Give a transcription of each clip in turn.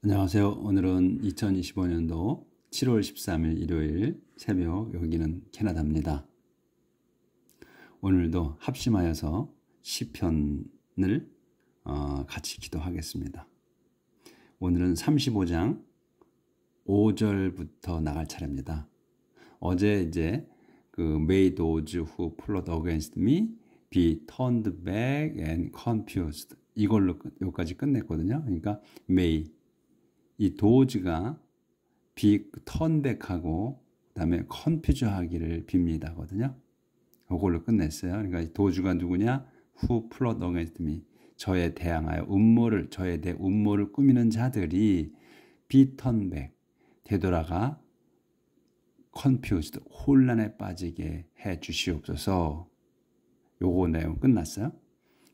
안녕하세요. 오늘은 2025년도 7월 13일 일요일 새벽, 여기는 캐나다입니다. 오늘도 합심하여서 시편을 같이 기도하겠습니다. 오늘은 35장 5절부터 나갈 차례입니다. 어제 이제 May those who plot against me be turned back and confused, 이걸로 여기까지 끝냈거든요. 그러니까 May, 이 도즈가 턴백하고 그다음에 컨퓨즈하기를 빕니다거든요. 그걸로 끝냈어요. 그러니까 이 도주가 누구냐? Who plot against me, 저에 대항하여 저에 대해 음모를 꾸미는 자들이 be turned back, 되돌아가 confused, 혼란에 빠지게 해 주시옵소서. 요거 내용 끝났어요.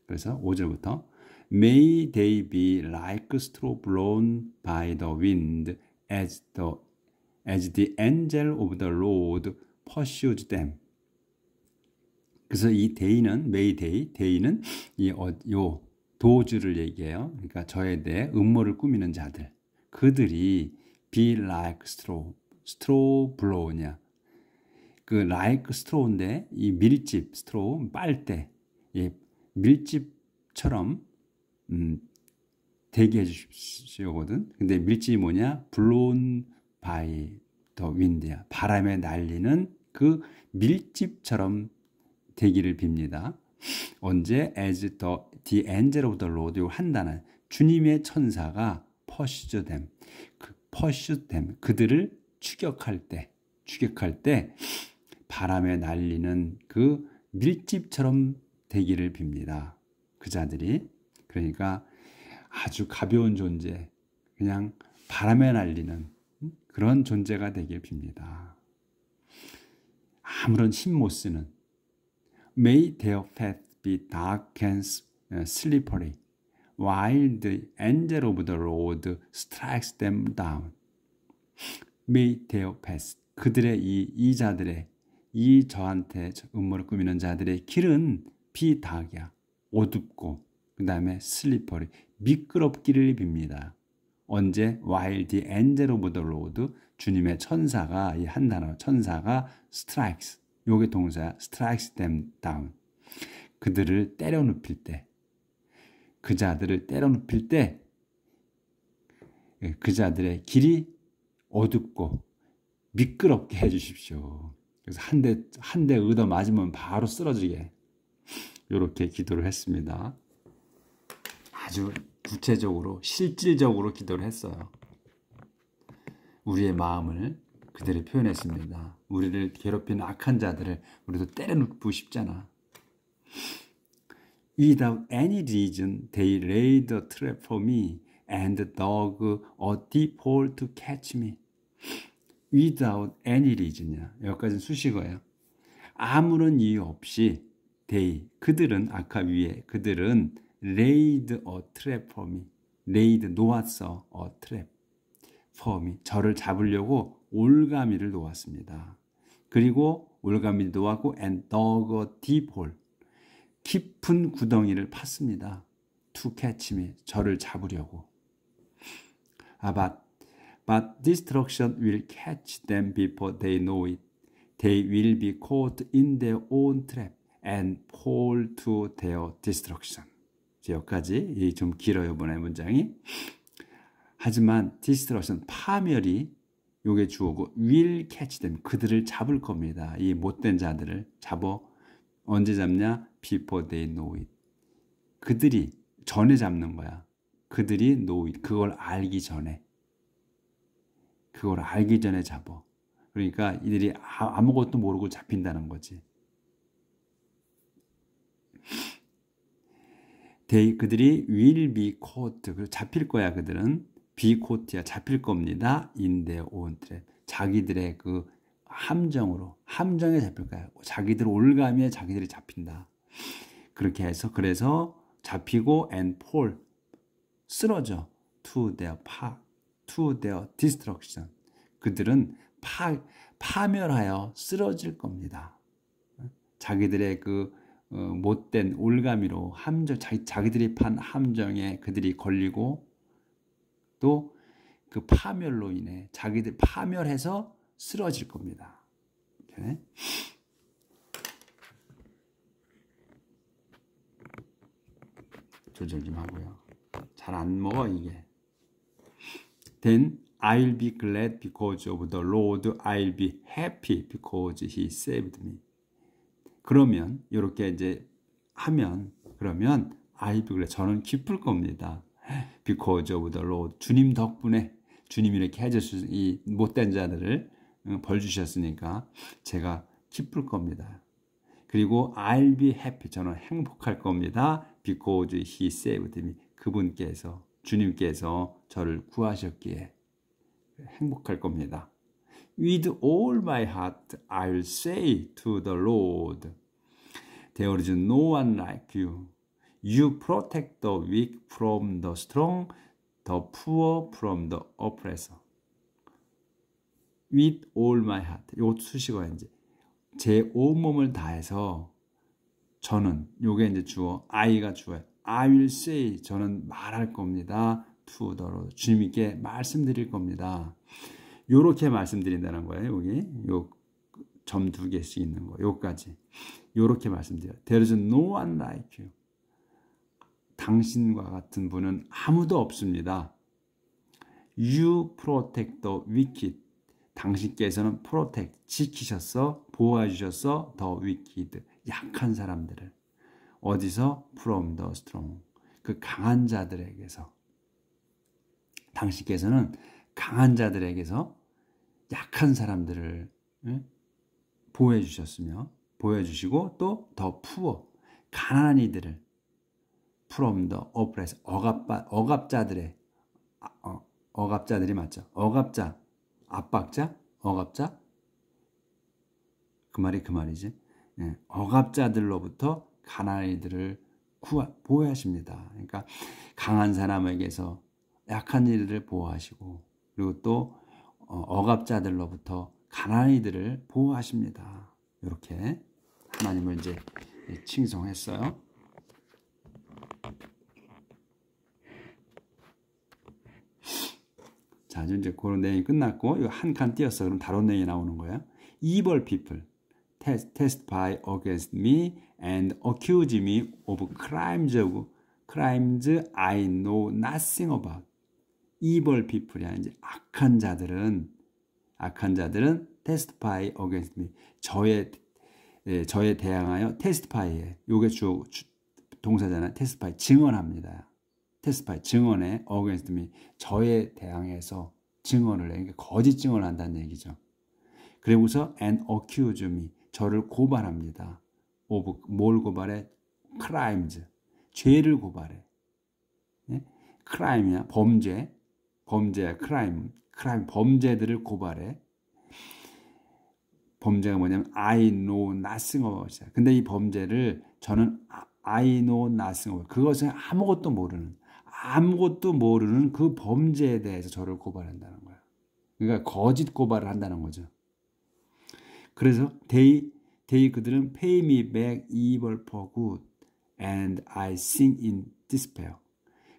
그래서 5절부터 May they be like straw blown by the wind as the angel of the Lord pursues them. 그래서 이 데이는 요 도주를 얘기해요. 그러니까 저에 대해 음모를 꾸미는 자들, 그들이 be like straw blow냐, like straw인데 이 밀집, straw 빨대, 이 밀집처럼 대기해 주십시오거든. 근데 밀집이 뭐냐? blown by the wind야. 바람에 날리는 그 밀집처럼 되기를 빕니다. 언제? as the angel of the Lord, 한 단어, 주님의 천사가 pursue them, 그들을 추격할 때 바람에 날리는 그 밀집처럼 되기를 빕니다. 그 자들이, 그러니까 아주 가벼운 존재, 그냥 바람에 날리는 그런 존재가 되길 빕니다. 아무런 힘 못 쓰는. May their path be dark and slippery, while the angel of the Lord strikes them down. May their path, 그들의 이 자들의, 저한테 음모를 꾸미는 자들의 길은 be dark이야, 어둡고, 그 다음에 slippery, 미끄럽기를 빕니다. 언제? While the angel of the Lord, 주님의 천사가, 이 한 단어 천사가 strikes, 요게 동사야. strikes them down, 그들을 때려 눕힐 때, 그 자들을 때려 눕힐 때 그 자들의 길이 어둡고 미끄럽게 해주십시오. 그래서 한 대 얻어 맞으면 바로 쓰러지게, 이렇게 기도를 했습니다. 아주 구체적으로 실질적으로 기도를 했어요. 우리의 마음을 그대로 표현했습니다. 우리를 괴롭히는 악한 자들을 우리도 때려 눕고 싶잖아. Without any reason they laid a trap for me and dug a deep hole to catch me. Without any reason이야. 여기까지는 수식어예요. 아무런 이유 없이 그들은, 아까 위에 그들은 laid a trap for me, 놓았어, a trap for me, 저를 잡으려고 올가미를 놓았습니다. 그리고 올가미를 놓았고 and dug a deep hole, 깊은 구덩이를 팠습니다. to catch me, 저를 잡으려고. But destruction will catch them before they know it. They will be caught in their own trap and fall to their destruction. 여기까지 좀 길어요, 이번에 문장이. 하지만 destruction, 파멸이 요게 주어고, will catch them, 그들을 잡을 겁니다. 이 못된 자들을 언제 잡냐? before they know it. 그들이 전에 잡는 거야. 그들이 know it, 그걸 알기 전에 잡어. 그러니까 이들이 아무것도 모르고 잡힌다는 거지. 그들이 will be caught, 잡힐 거야. 그들은 be caught야, 잡힐 겁니다. in their own trap, 자기들의 그 함정에 잡힐 거야. 자기들 올가미에 자기들이 잡힌다. 그렇게 해서, 그래서 잡히고 and fall, 쓰러져, to their destruction, 그들은 파멸하여 쓰러질 겁니다. 자기들의 그 못된 올가미로 자기들이 판 함정에 그들이 걸리고, 또 그 파멸로 인해 자기들 파멸해서 쓰러질 겁니다. 이렇게. 조절 좀 하고요. 잘 안 먹어 이게. Then I'll be glad because of the Lord. I'll be happy because He saved me. 그러면 이렇게 이제 하면 그러면 I'll be glad 저는 기쁠 겁니다. Because of the Lord. 주님 덕분에 주님이 이렇게 해주셔서 이 못된 자들을 벌 주셨으니까 제가 기쁠 겁니다. 그리고 I'll be happy. 저는 행복할 겁니다. Because He saved me. 그분께서 주님께서 저를 구하셨기에 행복할 겁니다. With all my heart I'll say to the Lord, There is no one like you. You protect the weak from the strong, the poor from the oppressor. With all my heart. 요 수식어가 이제 제 온몸을 다해서 저는 요게 이제 주어, I가 주어요. I will say 저는 말할 겁니다. To the Lord. 주님께 말씀드릴 겁니다. 요렇게 말씀드린다는 거예요. 여기 요 점 2개씩 있는 거. 요까지. 요렇게 말씀드려요. There is no one like you. 당신과 같은 분은 아무도 없습니다. You protect the wicked. 당신께서는 protect, 지키셨어, 보호해 주셨어, the wicked, 약한 사람들을. 어디서? From the strong. 그 강한 자들에게서. 당신께서는 강한 자들에게서 약한 사람들을 보호해 주셨으며 보호해 주시고 또 더 poor, 가난한 이들을 from the oppressed, 억압자들의 억압자들이 맞죠? 억압자, 압박자, 억압자 그 말이지. 억압자들로부터 가난한 이들을 보호하십니다. 그러니까 강한 사람에게서 약한 이들을 보호하시고 그리고 또 억압자들로부터 가난한 이들을 보호하십니다. 이렇게 하나님을 이제 칭송했어요. 자, 이제 그런 내용이 끝났고 이거 한 칸 띄었어. 그럼 다른 내용이 나오는 거예요. Evil people testify against me and accuse me of crimes I know nothing about. Evil people이야. 이제 악한 자들은 testify against me. 저에 대항하여 testify에. 요게 주 동사잖아요. testify 증언합니다. testify 증언해 against me. 저에 대항해서 증언을 해. 그러니까 거짓 증언을 한다는 얘기죠. 그리고서 and accuse me. 저를 고발합니다. of 뭘 고발해? crimes. 죄를 고발해. 예? crime이야. 범죄야. crime 범죄들을 고발해. 범죄가 뭐냐면 I know nothing about it. 근데 이 범죄를 저는 I know nothing about it. 그것은 아무것도 모르는 그 범죄에 대해서 저를 고발한다는 거야. 그러니까 거짓 고발을 한다는 거죠. 그래서 그들은 pay me back evil for good and I sink in despair.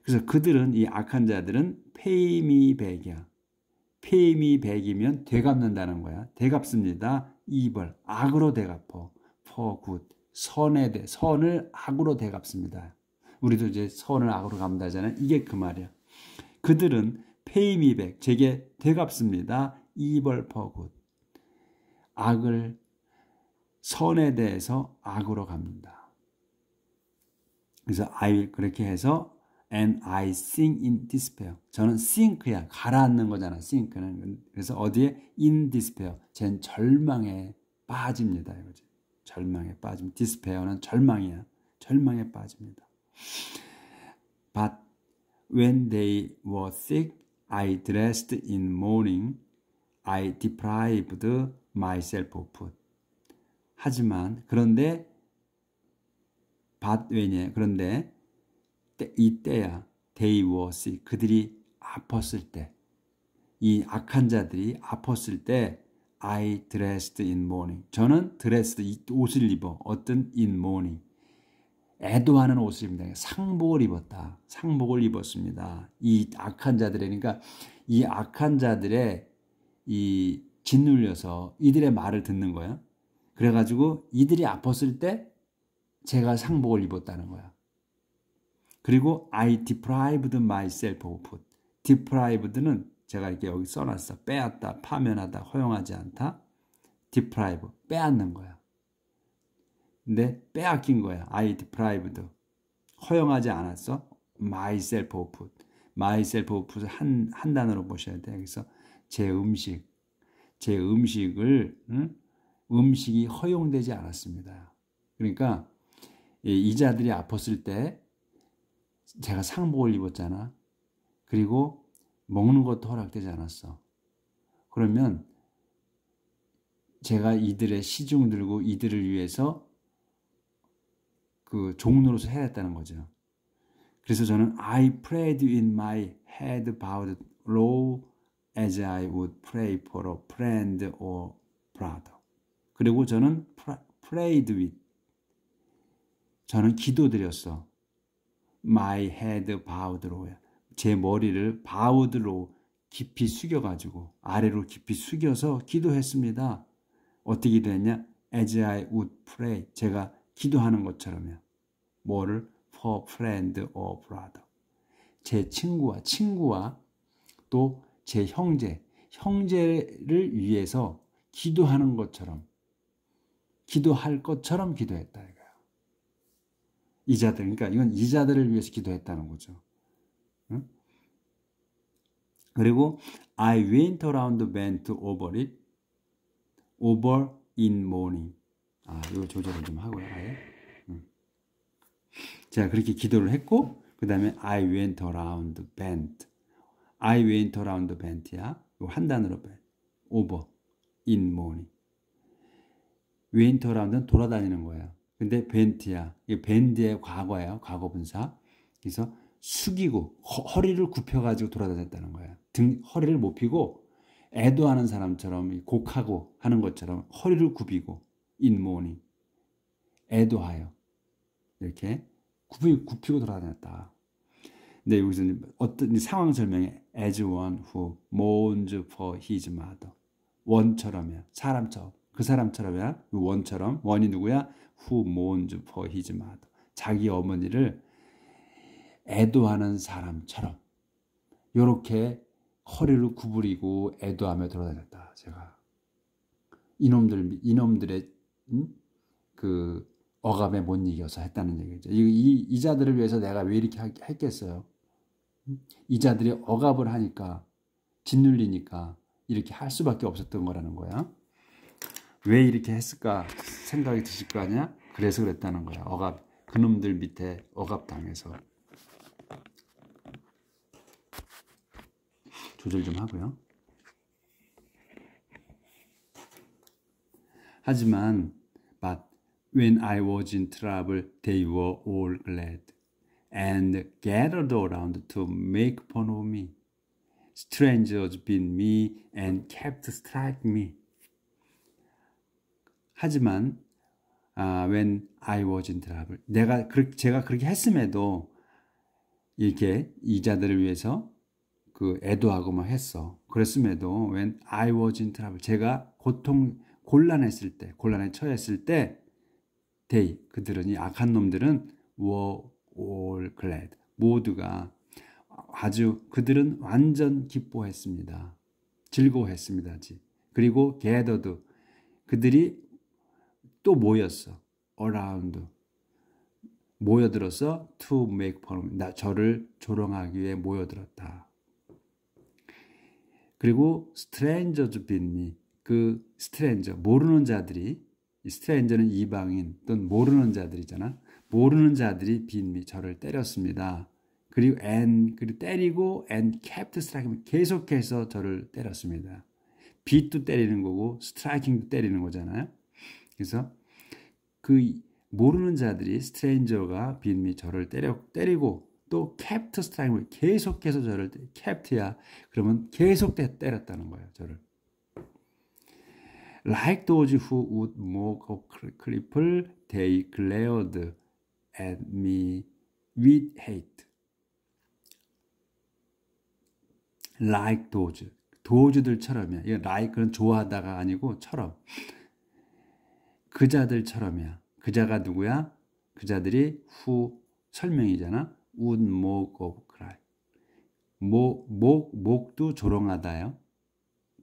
그래서 그들은 이 악한 자들은 pay me back이야. pay me back이면 되갚는다는 거야. 되갚습니다. evil, 악으로 되갚어. for good, 선을 악으로 되갚습니다. 우리도 이제 선을 악으로 갚는다잖아요. 이게 그 말이야. 그들은 pay me back, 제게 되갚습니다. evil for good. 선에 대해서 악으로 갚는다. 그래서 그렇게 해서 and I sink in despair. 저는 sink야. 가라앉는 거잖아. sink는. 그래서 어디에? in despair. 쟨 절망에 빠집니다. 이거지. 절망에 빠집니다. despair는 절망이야. 절망에 빠집니다. But when they were sick, I dressed in mourning. I deprived myself of food. 하지만 그런데 그런데 이때야 they were sick. 그들이 아팠을 때, 이 악한 자들이 아팠을 때 I dressed in mourning. 저는 dressed, 옷을 입어. 어떤 in mourning. 애도하는 옷을 입는다. 상복을 입었다. 상복을 입었습니다. 이 악한 자들이, 그러니까 이 악한 자들의 이 짓눌려서 이들의 말을 듣는 거야. 그래가지고 이들이 아팠을 때 제가 상복을 입었다는 거야. 그리고 I deprived myself of food. deprived는 제가 이렇게 여기 써놨어. 빼앗다, 파면하다, 허용하지 않다. deprive, 빼앗는 거야. 근데 빼앗긴 거야. I deprived. 허용하지 않았어. myself of food. myself of food 한 단어로 보셔야 돼. 그래서 제 음식을 음식이 허용되지 않았습니다. 그러니까 이 자들이 아팠을 때 제가 상복을 입었잖아. 그리고 먹는 것도 허락되지 않았어. 그러면 제가 이들의 시중 들고 이들을 위해서 그 종로로서 해야 했다는 거죠. 그래서 저는 I prayed in my head bowed low as I would pray for a friend or brother. 그리고 저는 prayed with. 저는 기도드렸어. My head bowed low. 제 머리를 bowed low 깊이 숙여가지고 아래로 깊이 숙여서 기도했습니다. 어떻게 기도했냐? As I would pray. 제가 기도하는 것처럼요. 뭐를? For friend or brother. 제 친구와 또 제 형제를 위해서 기도하는 것처럼, 기도할 것처럼 기도했다 이거야. 이자들, 그러니까 이건 이자들을 위해서 기도했다는 거죠. 응? 그리고 I went around bent over it, over in morning. 이거 조절을 좀 하고요. 아예. 제가 그렇게 기도를 했고, 그 다음에 I went around bent. I went around bent야. 한 단어로 over, in morning. went around는 돌아다니는 거예요. 근데 bent야. 이 bend의 과거예요. 과거분사. 그래서 숙이고 허리를 굽혀가지고 돌아다녔다는 거예요. 허리를 못 펴고 애도하는 사람처럼 곡하고 하는 것처럼 허리를 굽히고 in morning. 애도하여. 이렇게 굽히고 돌아다녔다. 근데 여기서 어떤 상황 설명에 as one who mourns for his mother. 원처럼이야. 사람처럼. 그 사람처럼이야. 원처럼. 원이 누구야? who mourns for his mother. 자기 어머니를 애도하는 사람처럼 이렇게 허리를 구부리고 애도하며 돌아다녔다. 제가 이놈들의 그 억압에 못 이겨서 했다는 얘기죠. 이 자들을 위해서 내가 왜 이렇게 했겠어요? 이 자들이 억압을 하니까 짓눌리니까 이렇게 할 수밖에 없었던 거라는 거야. 왜 이렇게 했을까 생각이 드실 거 아니야? 그래서 그랬다는 거야. 그놈들 밑에 억압당해서. 조절 좀 하고요. 하지만 but when I was in trouble, they were all glad and gathered around to make fun of me. Strangers beat me and kept striking me. 하지만 when I was in trouble, 제가 그렇게 했음에도 이렇게 이자들을 위해서 그 애도하고 막 했어. 그랬음에도 when I was in trouble, 제가 곤란에 처했을 때 그들은, 이 악한 놈들은 were all glad, 모두가 그들은 완전 기뻐했습니다. 즐거워했습니다. 그리고 gathered, 그들이 또 모였어. around, 모여들어서 to make fun, 저를 조롱하기 위해 모여들었다. 그리고 strangers beat me, 그 stranger, 모르는 자들이, stranger는 이방인 또는 모르는 자들이잖아. 모르는 자들이 beat me, 저를 때렸습니다. 그리고 때리고 and kept striking, 계속해서 저를 때렸습니다. beat도 때리는 거고 striking도 때리는 거잖아요. 그래서 그 모르는 자들이 stranger가 beat me, 저를 때리고 또 kept striking, 계속해서 저를 kept야. 그러면 계속 때렸다는 거예요. 저를. Like those who would mock a cripple, they glared at me with hate. like those. 도주들처럼이야. 이거 like는 좋아하다가 아니고 처럼. 그자들처럼이야. 그자가 누구야? 그자들이 who 설명이잖아. would mock of cry. 목도 조롱하다요.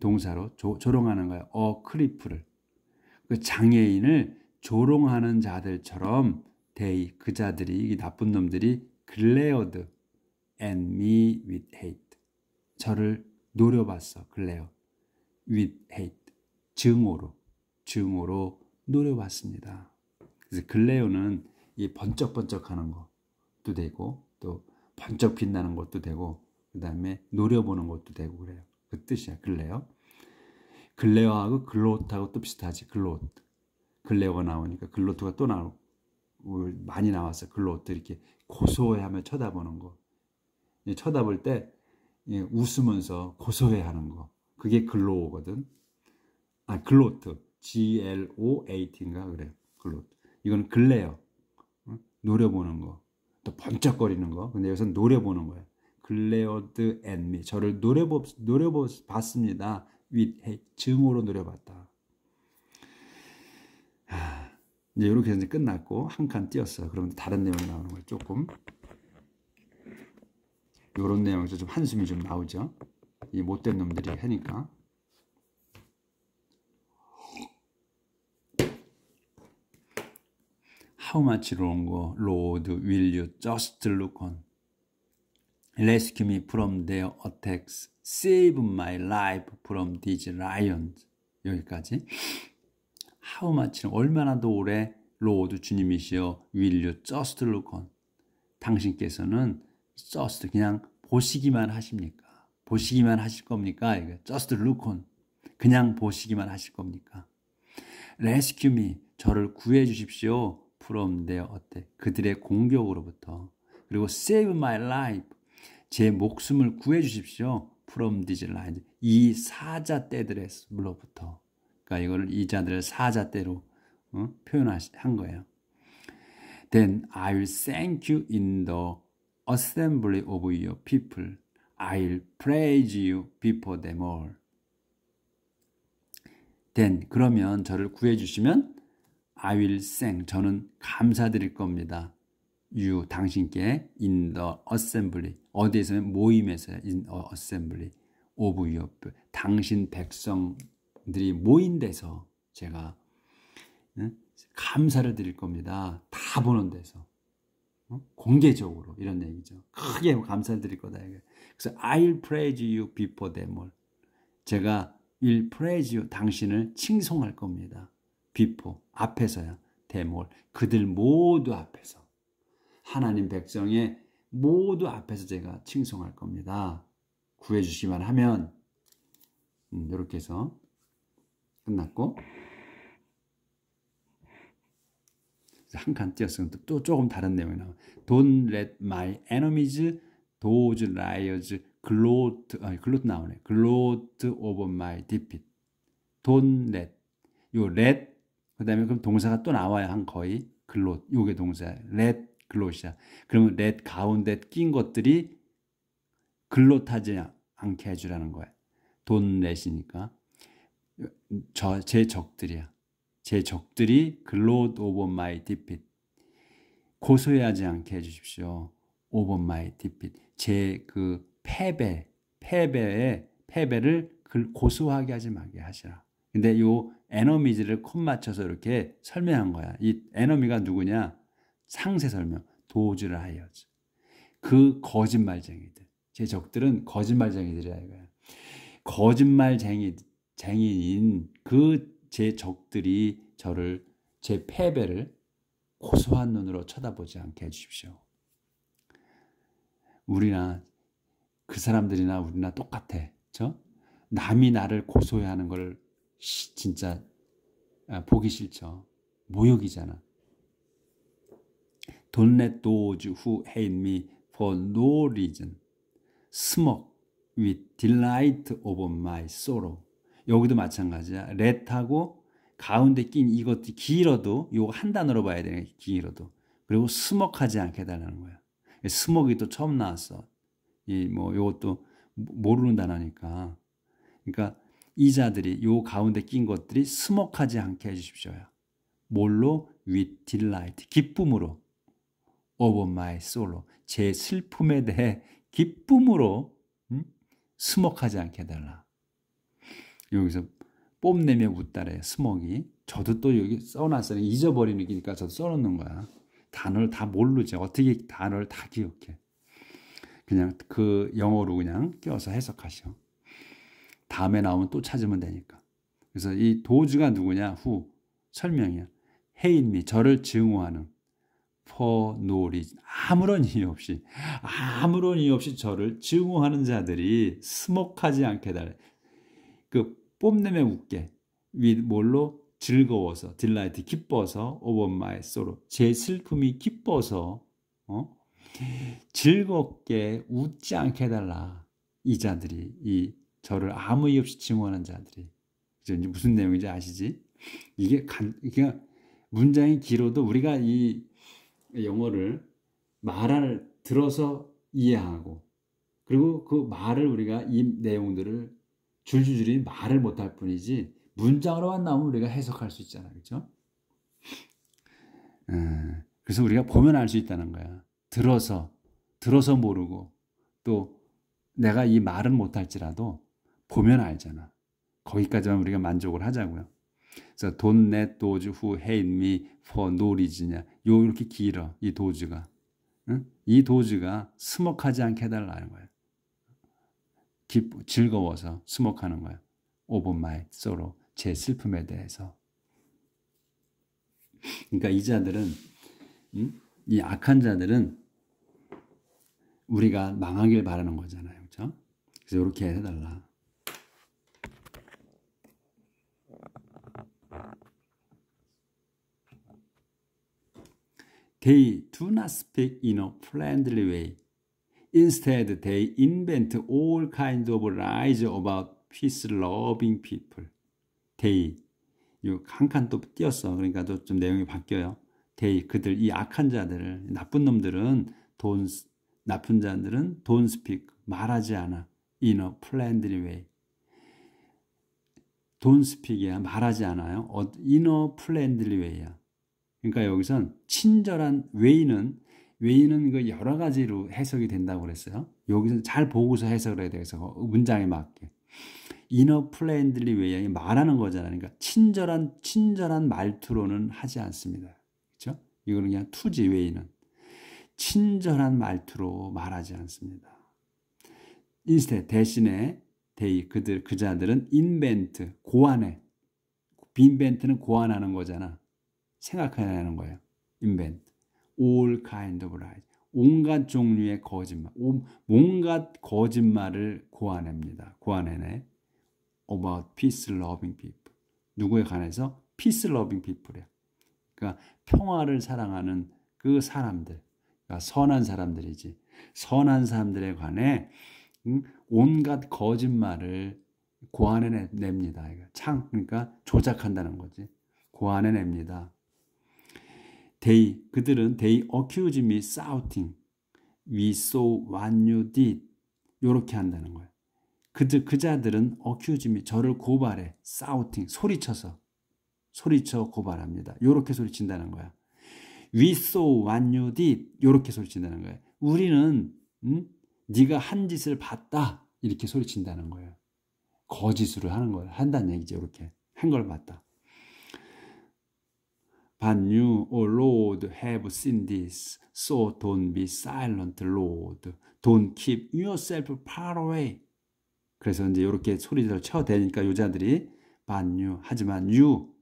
동사로 조롱하는 거예요. 크리프를. 그 장애인을 조롱하는 자들처럼 they 그자들이 이 나쁜 놈들이 glared at me with hate. 저를 노려봤어. 글레어 with hate. 증오로 노려봤습니다. 그래서 글레어는 이 번쩍번쩍하는 것도 되고 또 번쩍 빛나는 것도 되고 그 다음에 노려보는 것도 되고 그래요. 그 뜻이야. 글레어. 글레어하고 글로트하고 또 비슷하지. 글로트. 글레어가 나오니까 글로트가 또 나오고 많이 나왔어. 글로트 이렇게 고소해하며 쳐다보는 거. 쳐다볼 때 웃으면서 고소해하는 거. 그게 글로거든. 글로트. G-L-O-A-T인가 그래요. 글로트. 이건 글레어. 노려보는 거. 또 번쩍거리는 거. 근데 여기서 노려보는 거예요. glared at me. 저를 노려봤습니다. with hate. 증오로 노려봤다. 이제 이렇게 해서 끝났고 한 칸 띄었어. 그러면 다른 내용이 나오는 거예요. 조금. 이런 내용에서 좀 한숨이 좀 나오죠. 이 못된 놈들이 하니까. How much longer, Lord, will you just look on? Rescue me from their attacks. Save my life from these lions. 여기까지. How much, 얼마나 더 오래, Lord, 주님이시여, will you just look on? 당신께서는 just, 그냥 보시기만 하십니까? 보시기만 하실 겁니까? just look on. 그냥 보시기만 하실 겁니까? Rescue me. 저를 구해 주십시오. From their attack. 그들의 공격으로부터. 그리고 save my life. 제 목숨을 구해 주십시오. From these lions. 이 사자떼들로부터. 그러니까 이거를 이 자들을 사자떼로 표현한 거예요. Then I will thank you in the assembly of your people. I'll praise you before them all. Then 그러면 저를 구해 주시면 I will thank 저는 감사드릴 겁니다. You 당신께 in the assembly 어디에서 모임에서요. in the assembly of your people. 당신 백성들이 모인 데서 제가 감사를 드릴 겁니다. 다 보는 데서 공개적으로 이런 얘기죠. 크게 감사를 드릴 거다. 그래서 I'll praise you before them all. 제가 will praise you 당신을 칭송할 겁니다. before 앞에서야 them all 그들 모두 앞에서 하나님 백성의 모두 앞에서 제가 칭송할 겁니다. 구해주시기만 하면 이렇게 해서 끝났고 한 칸 띄었으면 또 조금 다른 내용이 나와요. Don't let my enemies, those liars, gloat 나오네. gloat over my defeat. Don't let. 요 let 그 다음에 그럼 동사가 또 나와야 한 거의 gloat. 요게 동사야. let gloat이야. 그러면 let 가운데 낀 것들이 gloat하지 않게 해주라는 거야. Don't let이니까 제 적들이야. 제 적들이 gloat over my defeat. 고소해하지 않게 해주십시오. over my defeat. 제 그 패배를 고소하게 하지 말게 하시라. 근데 요 enemies를 콤 맞춰서 이렇게 설명한 거야. 이 enemy가 누구냐? 상세 설명. those liars. 그 거짓말쟁이들. 제 적들은 거짓말쟁이들이야 이거야. 거짓말쟁이인 그 제 적들이 저를 제 패배를 고소한 눈으로 쳐다보지 않게 해주십시오. 우리나 그 사람들이나 우리나 똑같아. 그렇죠? 남이 나를 고소해하는 걸 진짜 보기 싫죠. 모욕이잖아. Don't let those who hate me for no reason smoke with delight over my sorrow. 여기도 마찬가지야. let하고 가운데 낀 이것도 길어도 이거 한 단어로 봐야 되네. 길어도. 그리고 스먹하지 않게 해달라는 거야. 스먹이 또 처음 나왔어. 이 뭐 이것도 모르는 단어니까. 그러니까 이 자들이 요 가운데 낀 것들이 수목하지 않게 해주십시오요. 뭘로? with delight, 기쁨으로. over my sorrow, 제 슬픔에 대해 기쁨으로 수목하지 않게 해달라. 여기서 뽐내며 웃다래, 수목이. 저도 또 여기 써놨어요. 잊어버리는 거니까 저도 써놓는 거야. 단어를 다 모르지. 어떻게 단어를 다 기억해. 그냥 그 영어로 그냥 껴서 해석하셔. 다음에 나오면 또 찾으면 되니까. 그래서 이 도주가 누구냐? 후, 설명이야. 해인미, 저를 증오하는. for no reason, 아무런 이유 없이 저를 증오하는 자들이 수목하지 않게 해달래. 그 뽐내며 웃게. with 뭘로? 즐거워서, delight, 기뻐서, over my sorrow, 제 슬픔이 기뻐서 즐겁게 웃지 않게 해달라. 이 자들이, 이 저를 아무 이유 없이 증오하는 자들이. 이제 무슨 내용인지 아시지? 이게 그냥 문장이 길어도 우리가 이 영어를 말을 들어서 이해하고, 그리고 그 말을 우리가 이 내용들을 줄줄이 말을 못할 뿐이지 문장으로만 나오면 우리가 해석할 수 있잖아요. 그렇죠? 그래서 우리가 보면 알 수 있다는 거야. 들어서 모르고, 또 내가 이 말은 못할지라도 보면 알잖아. 거기까지만 우리가 만족을 하자고요. 그래서 don't let those who hate me for no reason이냐. 요 이렇게 길어, 이 도주가. 응? 이 도주가 수목하지 않게 해달라는 거예요. 즐거워서 수목하는 거예요. over my sorrow, 제 슬픔에 대해서. 그러니까 이 자들은, 이 악한 자들은 우리가 망하길 바라는 거잖아요. 그렇죠? 그래서 이렇게 해달라. They do not speak in a friendly way. Instead, they invent all kinds of lies about peace-loving people. They, 한 칸 또 띄었어. 그러니까 또 좀 내용이 바뀌어요. They, 그들, 이 악한 자들을, 나쁜 놈들은, 나쁜 자들은 don't speak, 말하지 않아. In a friendly way. don't speak이야, 말하지 않아요. In a friendly way야. 그러니까 여기선 친절한 way는 그 여러 가지로 해석이 된다고 그랬어요. 여기서 잘 보고서 해석을 해야 돼서 문장에 맞게. In a friendly way, 말하는 거잖아요. 그러니까 친절한 말투로는 하지 않습니다. 그렇죠? 이거는 그냥 투지, way는 친절한 말투로 말하지 않습니다. instead, 대신에 they, 그 자들은 invent, 고안해. invent는 고안하는 거잖아. 생각해내는 거예요. invent. all kind of lies. 온갖 종류의 거짓말. 온갖 거짓말을 고안해내. about peace loving people. 누구에 관해서? peace loving people이야. 그러니까 평화를 사랑하는 그 사람들. 그러니까 선한 사람들이지. 선한 사람들에 관해 온갖 거짓말을 고안해냅니다. 그러니까 조작한다는 거지. 고안해냅니다. 그들은 they accuse me shouting, we saw what you did. 요렇게 한다는 거예요. 그 자들은 accuse me, 저를 고발해. shouting, 소리쳐 고발합니다. 요렇게 소리친다는 거야. we saw what you did. 요렇게 소리친다는 거예요. 우리는 네가 한 짓을 봤다. 이렇게 소리친다는 거예요. 거짓으로 하는 거예요. 한다는 얘기죠. 이렇게 한 걸 봤다. But you, O Lord, have seen this, so don't be silent, Lord. Don't keep yourself far away. 그래서 이제 이렇게 소리를 쳐대니까 여자들이 But you, 하지만 you,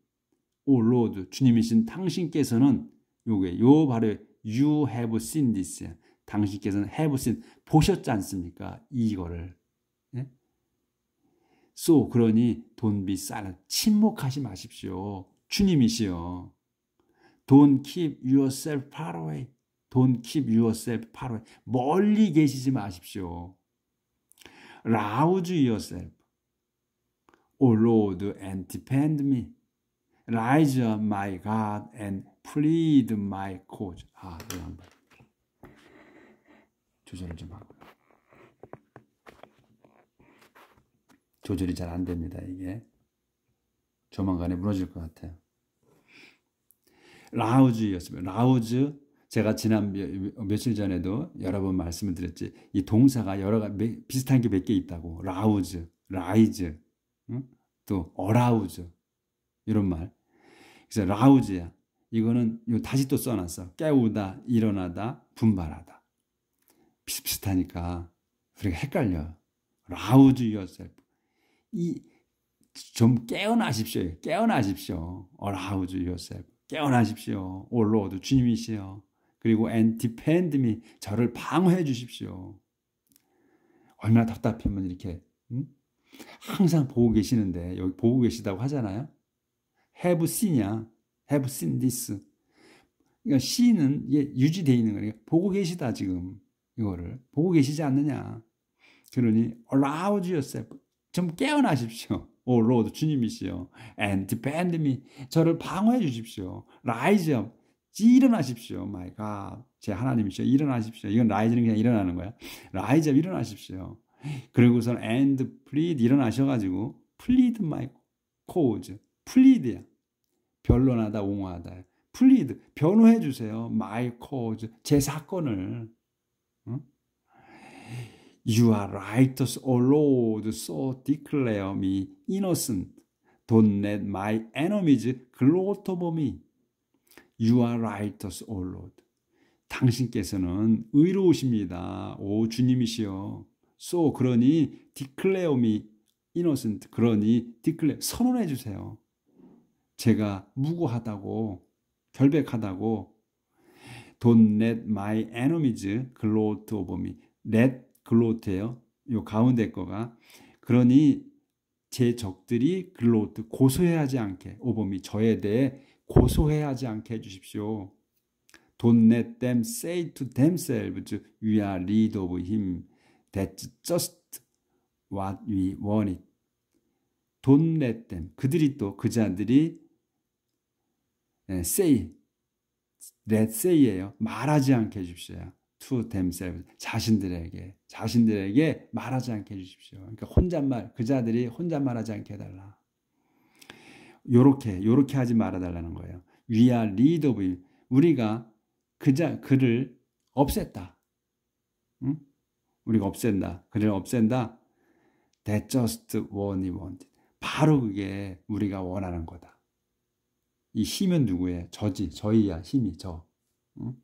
O Lord, 주님이신 당신께서는 요 바로 you have seen this. 당신께서는 have seen, 보셨지 않습니까? 이거를. 예? So, 그러니 don't be silent, 침묵하지 마십시오. 주님이시여. Don't keep yourself far away. Don't keep yourself far away. 멀리 계시지 마십시오. Rouse yourself, O Lord, and defend me. Rise up, my God, and plead my cause. 이거 한번 조절을 좀 하고. 조절이 잘 안 됩니다. 이게 조만간에 무너질 것 같아요. 라우즈였습니다. 라우즈 제가 지난 며칠 전에도 여러 번 말씀을 드렸지. 이 동사가 여러 가지 비슷한 게 몇 개 있다고. 라우즈, 라이즈, 응? 또 어라우즈 이런 말. 그래서 라우즈야. 이거는 다시 또 써놨어. 깨우다, 일어나다, 분발하다. 비슷비슷하니까 우리가 헷갈려. 라우즈 yourself. 좀 깨어나십시오. 깨어나십시오. arouse yourself. 깨어나십시오. 오 로드 주님이시여. 그리고 and defend me. 저를 방어해 주십시오. 얼마나 답답하면 이렇게 항상 보고 계시는데 여기 보고 계시다고 하잖아요. have seen이야. have seen this. 그러니까 see는 유지되어 있는 거니까 보고 계시다 지금. 이거를 보고 계시지 않느냐. 그러니 arouse yourself. 좀 깨어나십시오. 오 로드 주님이시여. and defend me. 저를 방어해 주십시오. rise up. 일어나십시오. My God. 제 하나님이시여. 일어나십시오. 이건 rise는 그냥 일어나는 거야. rise up. 일어나십시오. 그리고선 and plead. 일어나셔가지고 plead my cause. plead야. 변론하다, 옹호하다. plead. 변호해 주세요. my cause. 제 사건을. 응? You are righteous, O Lord, so declare me innocent. Don't let my enemies gloat over me. You are righteous, O Lord. 당신께서는 의로우십니다. 오 주님이시여. So 그러니 declare me innocent. 그러니 declare 선언해 주세요. 제가 무고하다고 결백하다고. Don't let my enemies gloat over me. let 글로트예요. 요 가운데 거가. 그러니 제 적들이 글로트 고소해하지 않게 오범이 저에 대해 고소해하지 않게 해주십시오. Don't let them say to themselves, we are rid of him. That's just what we wanted. Don't let them. 그들이 또 그 자들이 say, let say예요. 말하지 않게 해주십시오. to themselves. 자신들에게 말하지 않게 해주십시오. 그러니까 혼잣말, 그 자들이 혼잣말하지 않게 해달라. 요렇게 하지 말아달라는 거예요. We are rid of him. 우리가 그를 없앴다. 응? 우리가 없앤다. 그를 없앤다. That's just what we wanted. 바로 그게 우리가 원하는 거다. 이 힘은 누구예요? 저희야. 힘이 저. 응?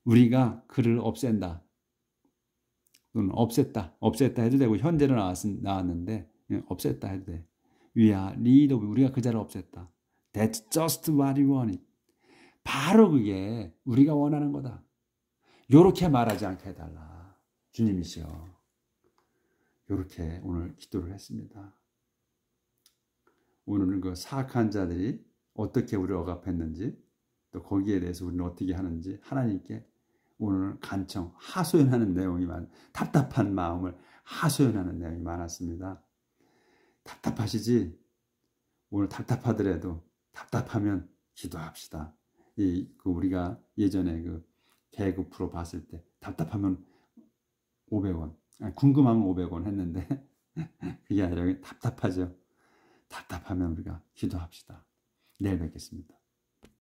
우리가 그를 없앤다. 또는 없앴다 해도 되고 현재로 나왔는데 없앴다 해도 돼. We are rid of. 우리가 그 자를 없앴다. That's just what we wanted. 바로 그게 우리가 원하는 거다. 요렇게 말하지 않게 해달라. 주님이시여. 요렇게 오늘 기도를 했습니다. 오늘은 그 사악한 자들이 어떻게 우리를 억압했는지 또 거기에 대해서 우리는 어떻게 하는지 하나님께 오늘 간청, 하소연하는 내용이 답답한 마음을 하소연하는 내용이 많았습니다. 답답하시지? 오늘 답답하더라도 답답하면 기도합시다. 우리가 예전에 그 개그 프로 봤을 때 답답하면 500원, 궁금하면 500원 했는데 그게 아니라 답답하죠. 답답하면 우리가 기도합시다. 내일 뵙겠습니다.